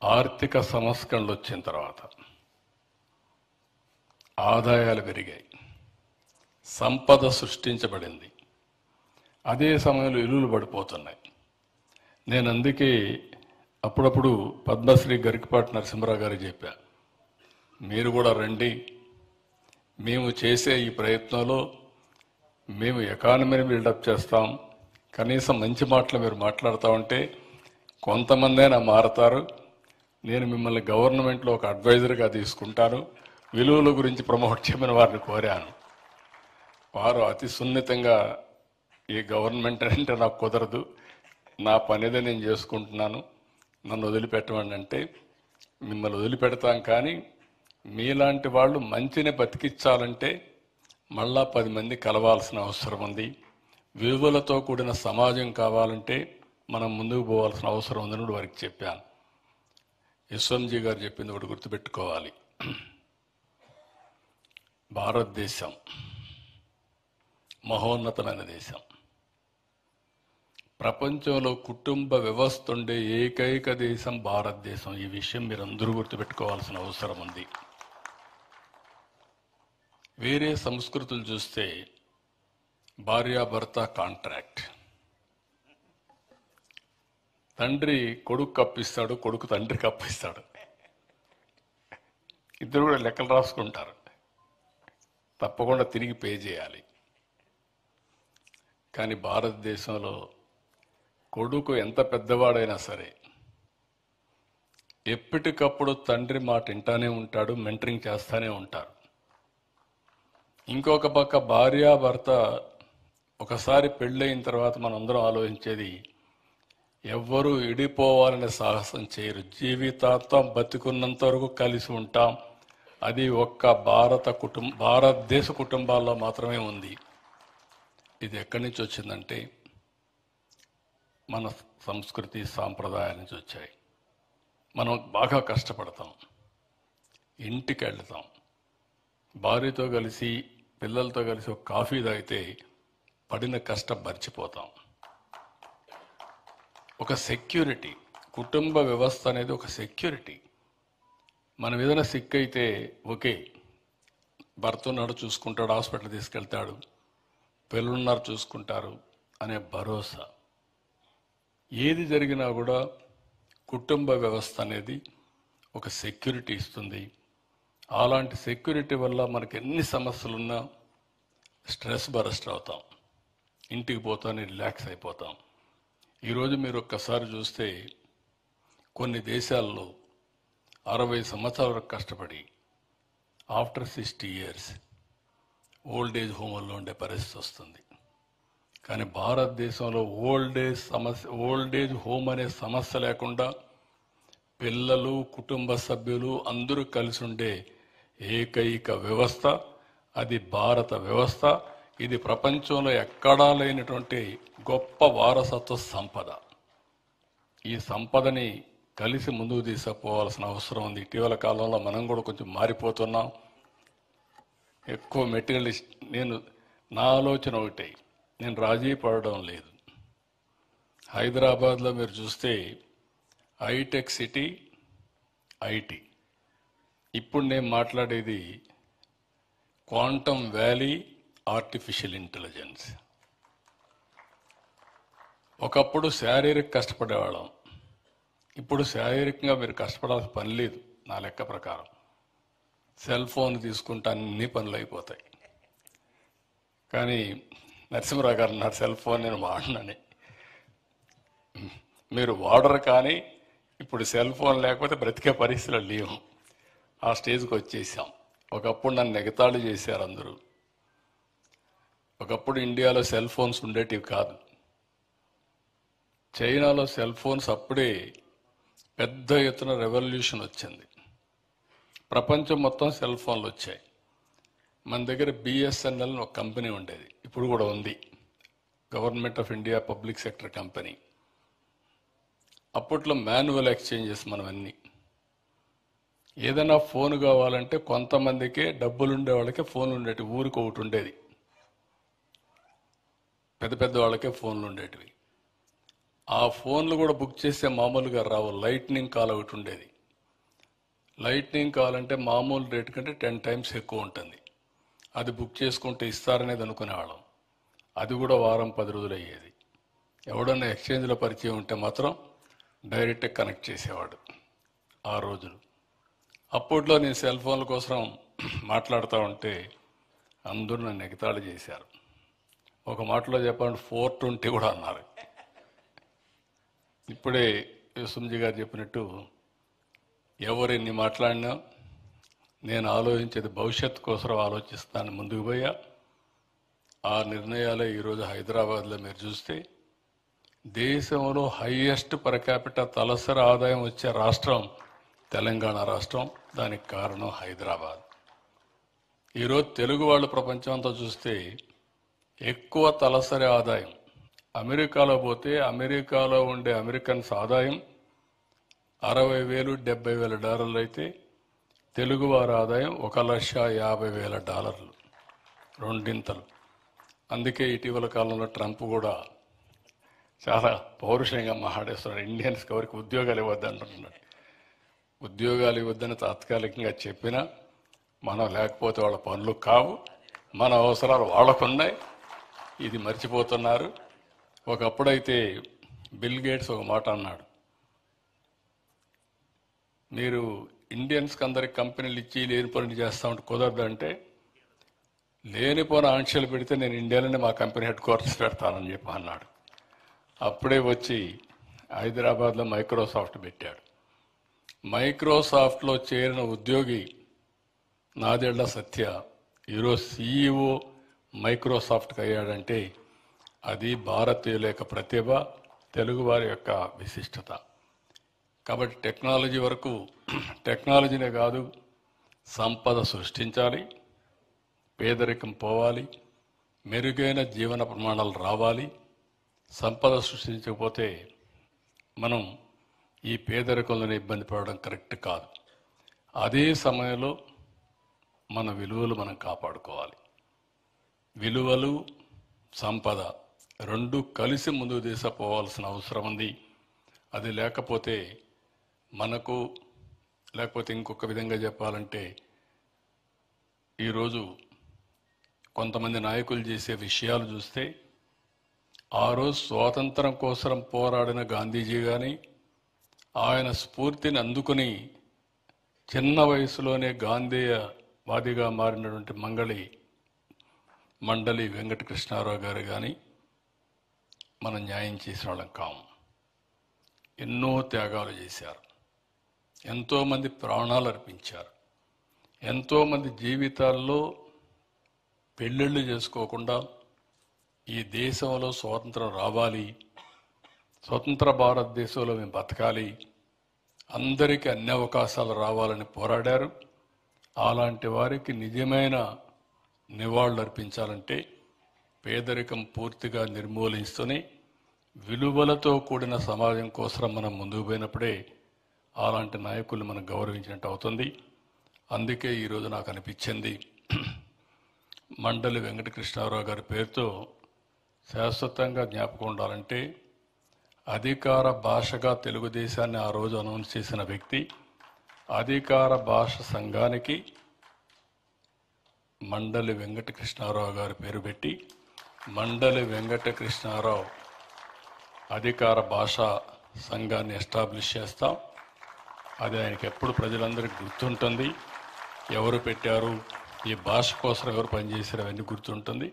ఆర్థిక సంస్కరణలు వచ్చిన తర్వాత ఆదాయాలు పెరిగాయి, సంపద సృష్టించబడింది. అదే సమయంలో ఇల్లులు పడిపోతున్నాయి. నేను అందుకే అప్పుడప్పుడు పద్మశ్రీ గరికపాటి నరసింహరావు గారికి చెప్పా, మీరు కూడా రండి, మేము చేసే ఈ ప్రయత్నంలో మేము ఎకానమీని బిల్డప్ చేస్తాం, కనీసం మంచి మాటలు మీరు మాట్లాడుతూ ఉంటే కొంతమందైనా మారతారు, నేను మిమ్మల్ని గవర్నమెంట్లో ఒక అడ్వైజర్గా తీసుకుంటాను, విలువల గురించి ప్రమోట్ చేయమని వారిని కోరాను. వారు అతి సున్నితంగా ఈ గవర్నమెంట్ అంటే నాకు కుదరదు, నా పనిదే నేను చేసుకుంటున్నాను, నన్ను వదిలిపెట్టమని అంటే, మిమ్మల్ని వదిలిపెడతాం కానీ మీలాంటి వాళ్ళు మంచిని బతికించాలంటే మళ్ళా 10 మంది కలవాల్సిన అవసరం ఉంది, విలువలతో కూడిన సమాజం కావాలంటే మనం ముందుకు పోవాల్సిన అవసరం ఉందని వారికి చెప్పాను. యశ్వంత్ గారు చెప్పింది ఒకటి గుర్తుపెట్టుకోవాలి, భారతదేశం మహోన్నతమైన దేశం. ప్రపంచంలో కుటుంబ వ్యవస్థ ఉండే ఏకైక దేశం భారతదేశం. ఈ విషయం మీరందరూ గుర్తుపెట్టుకోవాల్సిన అవసరం ఉంది. వేరే సంస్కృతులు చూస్తే భార్యాభర్త కాంట్రాక్ట్, తండ్రి కొడుకు అప్పిస్తాడు, కొడుకు తండ్రికి అప్పిస్తాడు, ఇద్దరు కూడా లెక్కలు రాసుకుంటారు, తప్పకుండా తిరిగి పే చేయాలి. కానీ భారతదేశంలో కొడుకు ఎంత పెద్దవాడైనా సరే ఎప్పటికప్పుడు తండ్రి మాట వింటానే ఉంటాడు, మెంటరింగ్ చేస్తానే ఉంటారు. ఇంకొక పక్క భార్యాభర్త ఒకసారి పెళ్ళయిన తర్వాత మనందరం ఆలోచించేది, ఎవ్వరూ ఇడిపోవాలనే సాహసం చేయరు, జీవితాంతం బతికున్నంత వరకు కలిసి ఉంటాం. అది ఒక్క భారతదేశ కుటుంబాల్లో మాత్రమే ఉంది. ఇది ఎక్కడి నుంచి వచ్చిందంటే మన సంస్కృతి సాంప్రదాయాల నుంచి వచ్చాయి. మనం బాగా కష్టపడతాం, ఇంటికి వెళ్తాం, భార్యతో కలిసి పిల్లలతో కలిసి ఒక కాఫీ తాగితే పడిన కష్టం మర్చిపోతాం. ఒక సెక్యూరిటీ, కుటుంబ వ్యవస్థ అనేది ఒక సెక్యూరిటీ. మనం ఏదైనా సిక్ అయితే ఓకే, భర్త ఉన్నాడు చూసుకుంటాడు, హాస్పిటల్ తీసుకెళ్తాడు, పిల్లలున్నారు చూసుకుంటారు అనే భరోసా. ఏది జరిగినా కూడా కుటుంబ వ్యవస్థ అనేది ఒక సెక్యూరిటీ ఇస్తుంది. అలాంటి సెక్యూరిటీ వల్ల మనకి ఎన్ని సమస్యలున్నా స్ట్రెస్ బరస్ట్ అవుతాం, ఇంటికి పోతానే రిలాక్స్ అయిపోతాం. ఈరోజు మీరు ఒక్కసారి చూస్తే కొన్ని దేశాల్లో 60 సంవత్సరాల వరకు కష్టపడి ఆఫ్టర్ 60 years ఓల్డ్ ఏజ్ హోమ్లో ఉండే పరిస్థితి వస్తుంది. కానీ భారతదేశంలో ఓల్డ్ ఏజ్ హోమ్ అనే సమస్య లేకుండా పిల్లలు, కుటుంబ సభ్యులు అందరూ కలిసి ఉండే ఏకైక వ్యవస్థ అది భారత వ్యవస్థ. ఇది ప్రపంచంలో ఎక్కడా లేనటువంటి గొప్ప వారసత్వ సంపద. ఈ సంపదని కలిసి ముందుకు తీసుకుపోవాల్సిన అవసరం ఉంది. ఇటీవల కాలంలో మనం కూడా కొంచెం మారిపోతున్నాం, ఎక్కువ మెటీరియలిస్ట్. నా ఆలోచన ఒకటే, నేను రాజీ పడడం లేదు. హైదరాబాద్లో మీరు చూస్తే హైటెక్ సిటీ, ఐటీ. ఇప్పుడు నేను మాట్లాడేది క్వాంటమ్ వ్యాలీ, ఆర్టిఫిషియల్ ఇంటెలిజెన్స్. ఒకప్పుడు శారీరక కష్టపడేవాళ్ళం, ఇప్పుడు శారీరకంగా మీరు కష్టపడాల్సిన పని లేదు. నా లెక్క ప్రకారం సెల్ ఫోన్ తీసుకుంటే అన్ని పనులు అయిపోతాయి. కానీ నరసింహరావు గారు నా సెల్ ఫోన్ నేను వాడినని, మీరు వాడరు. కానీ ఇప్పుడు సెల్ ఫోన్ లేకపోతే బ్రతికే పరిస్థితులు లేవు. ఆ స్టేజ్కి వచ్చేసాం. ఒకప్పుడు నన్ను ఎగతాళి చేశారు అందరూ. ఒకప్పుడు ఇండియాలో సెల్ ఫోన్స్ ఉండేటివి కాదు, చైనాలో సెల్ ఫోన్స్ అప్పుడే పెద్ద ఎత్తున రెవల్యూషన్ వచ్చింది. ప్రపంచం మొత్తం సెల్ ఫోన్లు వచ్చాయి. మన దగ్గర బిఎస్ఎన్ఎల్ ఒక కంపెనీ ఉండేది, ఇప్పుడు కూడా ఉంది, government of India public sector company. అప్పట్లో మాన్యువల్ ఎక్స్చేంజెస్ మనవన్నీ. ఏదైనా ఫోన్ కావాలంటే కొంతమందికే డబ్బులు ఉండే వాళ్ళకే ఫోన్లు ఉండేవి, ఊరికి ఒకటి ఉండేది, పెద్ద పెద్ద వాళ్ళకే ఫోన్లు ఉండేటివి. ఆ ఫోన్లు కూడా బుక్ చేస్తే మామూలుగా రావు, లైట్నింగ్ కాల్ ఒకటి ఉండేది. లైట్నింగ్ కాల్ అంటే మామూలు రేటు కంటే 10 టైమ్స్ ఎక్కువ ఉంటుంది. అది బుక్ చేసుకుంటే ఇస్తారనేది అనుకునేవాళ్ళం. అది కూడా వారం 10 రోజులు అయ్యేది. ఎవడన్నా ఎక్స్చేంజ్లో పరిచయం ఉంటే మాత్రం డైరెక్ట్గా కనెక్ట్ చేసేవాడు ఆ రోజులు. అప్పట్లో నేను సెల్ ఫోన్ల కోసం మాట్లాడుతూ ఉంటే అందరూ నన్ను ఎగతాళి చేశారు. ఒక మాటలో చెప్పాలంటే 420 కూడా అన్నారు. ఇప్పుడే యుసుంజీ గారు చెప్పినట్టు ఎవరెన్ని మాట్లాడినా నేను ఆలోచించేది భవిష్యత్తు కోసం ఆలోచిస్తాను ముందుకు పోయా. ఆ నిర్ణయాలే ఈరోజు హైదరాబాద్లో మీరు చూస్తే దేశంలో హైయెస్ట్ పర్ క్యాపిటల్ తలసరి ఆదాయం వచ్చే రాష్ట్రం తెలంగాణ రాష్ట్రం. దానికి కారణం హైదరాబాద్. ఈరోజు తెలుగు వాళ్ళు ప్రపంచం అంతా చూస్తే ఎక్కువ తలసరి ఆదాయం అమెరికాలో పోతే అమెరికాలో ఉండే అమెరికన్స్ ఆదాయం 60,000 $70,000 అయితే తెలుగువారి ఆదాయం $1,50,000, రెండింతలు. అందుకే ఇటీవల కాలంలో ట్రంప్ కూడా చాలా పౌరుషంగా మాట్లాడేస్తున్నాడు. ఇండియన్స్కి ఎవరికి ఉద్యోగాలు ఇవ్వద్దు అంటున్నాడు. ఉద్యోగాలు ఇవ్వద్దని తాత్కాలికంగా చెప్పినా మనం లేకపోతే వాళ్ళ పనులు కావు, మన అవసరాలు వాళ్ళకున్నాయి. ఇది మర్చిపోతున్నారు. ఒకప్పుడైతే బిల్ గేట్స్ ఒక మాట అన్నాడు, మీరు ఇండియన్స్కి అందరికి కంపెనీలు ఇచ్చి లేని పనులు చేస్తామంటే కుదరదంటే, లేనిపోయిన ఆంక్షలు పెడితే నేను ఇండియాలోనే మా కంపెనీ హెడ్ క్వార్టర్స్ పెడతానని చెప్పి అన్నాడు. అప్పుడే వచ్చి హైదరాబాద్లో మైక్రోసాఫ్ట్ పెట్టాడు. మైక్రోసాఫ్ట్లో చేరిన ఉద్యోగి నాదెళ్ల సత్య ఈరోజు CEO మైక్రోసాఫ్ట్కి అయ్యాడంటే అది భారతీయుల యొక్క ప్రతిభ, తెలుగువారి యొక్క విశిష్టత. కాబట్టి టెక్నాలజీ వరకు టెక్నాలజీనే కాదు, సంపద సృష్టించాలి, పేదరికం పోవాలి, మెరుగైన జీవన ప్రమాణాలు రావాలి. సంపద సృష్టించకపోతే మనం ఈ పేదరికంలోనే ఇబ్బంది పడడం కరెక్ట్ కాదు. అదే సమయంలో మన విలువలు మనం కాపాడుకోవాలి. విలువలు, సంపద రెండు కలిసి ముందుకు తీసుకుపోవాల్సిన అవసరం ఉంది. అది లేకపోతే మనకు, లేకపోతే ఇంకొక విధంగా చెప్పాలంటే ఈరోజు కొంతమంది నాయకులు చేసే విషయాలు చూస్తే, ఆ రోజు స్వాతంత్రం కోసం పోరాడిన గాంధీజీ కానీ ఆయన స్ఫూర్తిని అందుకుని చిన్న వయసులోనే గాంధేయవాదిగా మారినటువంటి మండలి వెంకటకృష్ణారావు గారు కానీ మనం న్యాయం చేసిన వాళ్ళం కాము. ఎన్నో త్యాగాలు చేశారు, ఎంతోమంది ప్రాణాలు అర్పించారు, ఎంతోమంది జీవితాల్లో పెళ్ళిళ్ళు చేసుకోకుండా ఈ దేశంలో స్వాతంత్రం రావాలి, స్వతంత్ర భారతదేశంలో మేము బతకాలి, అందరికీ అన్ని అవకాశాలు రావాలని పోరాడారు. అలాంటి వారికి నిజమైన నివాళులు అర్పించాలంటే పేదరికం పూర్తిగా నిర్మూలిస్తూనే విలువలతో కూడిన సమాజం కోసం మనం ముందుకు పోయినప్పుడే అలాంటి నాయకుల్ని మనం గౌరవించినట్టు అవుతుంది. అందుకే ఈరోజు నాకు అనిపించింది, మండలి వెంకటకృష్ణారావు గారి పేరుతో శాశ్వతంగా జ్ఞాపకం ఉండాలంటే అధికార భాషగా తెలుగుదేశాన్ని ఆ రోజు అనౌన్స్ చేసిన వ్యక్తి, అధికార భాష సంఘానికి మండలి వెంకటకృష్ణారావు గారి పేరు పెట్టి మండలి వెంకటకృష్ణారావు అధికార భాషా సంఘాన్ని ఎస్టాబ్లిష్ చేస్తాం. అది ఆయనకి ఎప్పుడు ప్రజలందరికీ గుర్తుంటుంది. ఎవరు పెట్టారు, ఈ భాష కోసం ఎవరు పనిచేశారు, అవన్నీ గుర్తుంటుంది.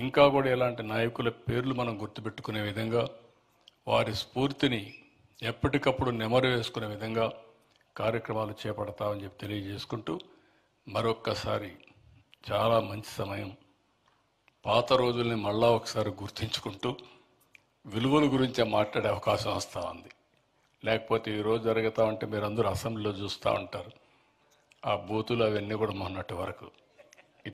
ఇంకా కూడా ఇలాంటి నాయకుల పేర్లు మనం గుర్తుపెట్టుకునే విధంగా, వారి స్ఫూర్తిని ఎప్పటికప్పుడు నెమరు వేసుకునే విధంగా కార్యక్రమాలు చేపడతామని చెప్పి తెలియజేసుకుంటూ, మరొక్కసారి చాలా మంచి సమయం, పాత రోజుల్ని మళ్ళా ఒకసారి గుర్తించుకుంటూ విలువల గురించి మాట్లాడే అవకాశం వస్తూ ఉంది. లేకపోతే ఈరోజు జరుగుతూ ఉంటే మీరందరూ అసెంబ్లీలో చూస్తూ ఉంటారు, ఆ బూతులు అవన్నీ కూడా మొన్నటి వరకు